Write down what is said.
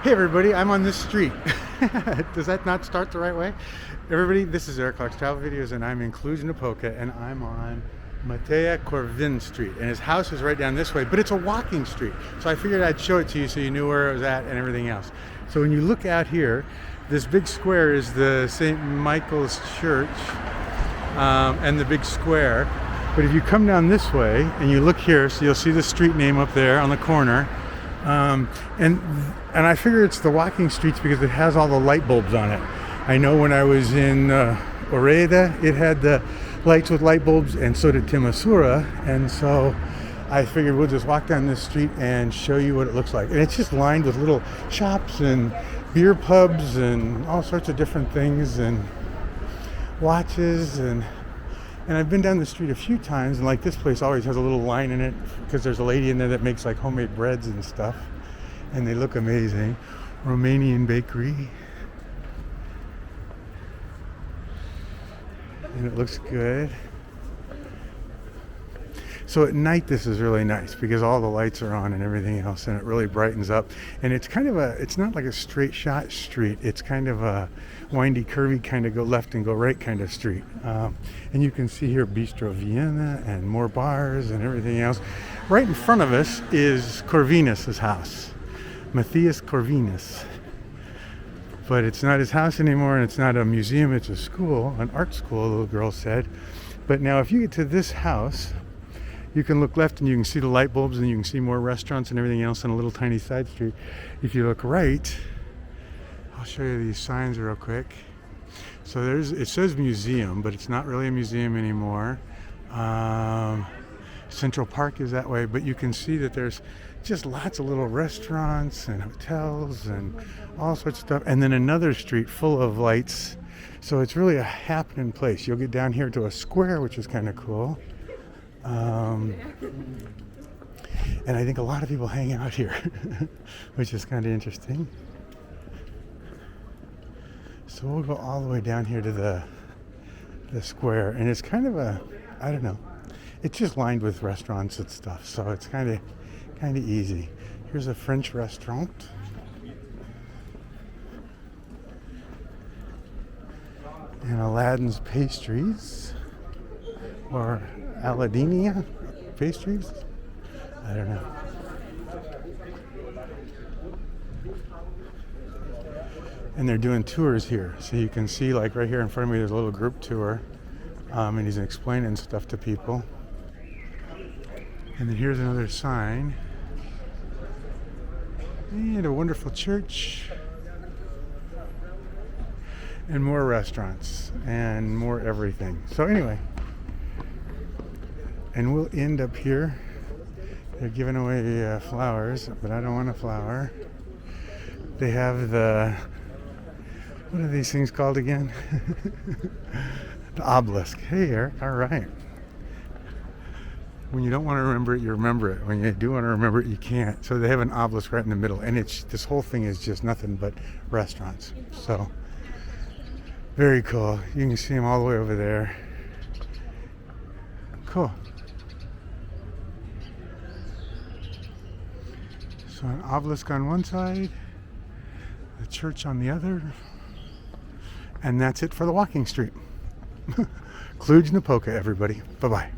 Hey everybody, I'm on this street. Does that not start the right way? Everybody, this is Eric Clark's Travel Videos and I'm in Cluj, Napoca, and I'm on Matei Corvin Street. And his house is right down this way, but it's a walking street. So I figured I'd show it to you so you knew where it was at and everything else. So when you look out here, this big square is the St. Michael's Church and the big square. But if you come down this way and you look here, so you'll see the street name up there on the corner. And I figure it's the walking streets because it has all the light bulbs on it. I know when I was in Oreda, it had the lights with light bulbs, and so did Timasura. And so I figured we'll just walk down this street and show you what it looks like. And it's just lined with little shops and beer pubs and all sorts of different things and watches and I've been down the street a few times, and like this place always has a little line in it because there's a lady in there that makes like homemade breads and stuff, and they look amazing. Romanian bakery, and it looks good. So at night this is really nice because all the lights are on and everything else, and it really brightens up. And it's kind of it's not like a straight shot street. It's kind of a windy, curvy kind of go left and go right kind of street. And you can see here Bistro Vienna and more bars and everything else. Right in front of us is Corvinus' house, Matthias Corvinus. But it's not his house anymore, and it's not a museum, it's a school, an art school, the little girl said. But now if you get to this house, you can look left and you can see the light bulbs and you can see more restaurants and everything else on a little tiny side street. If you look right, I'll show you these signs real quick. So it says museum, but it's not really a museum anymore. Central Park is that way, but you can see that there's just lots of little restaurants and hotels and all sorts of stuff. And then another street full of lights. So it's really a happening place. You'll get down here to a square, which is kind of cool. And I think a lot of people hang out here, which is kind of interesting. So we'll go all the way down here to the square, and it's kind of I don't know, it's just lined with restaurants and stuff, so it's kind of easy. Here's a French restaurant. And Aladdin's Pastries, or Aladinia Pastries? I don't know. And they're doing tours here. So you can see, like right here in front of me, there's a little group tour. And he's explaining stuff to people. And then here's another sign. And a wonderful church. And more restaurants. And more everything. So anyway. And we'll end up here. They're giving away flowers, but I don't want a flower. They have what are these things called again? The obelisk. Hey, Eric, all right. When you don't want to remember it, you remember it. When you do want to remember it, you can't. So they have an obelisk right in the middle, and this whole thing is just nothing but restaurants. So, very cool. You can see them all the way over there. Cool. So an obelisk on one side, the church on the other, and that's it for the walking street. Cluj, Napoca, everybody. Bye-bye.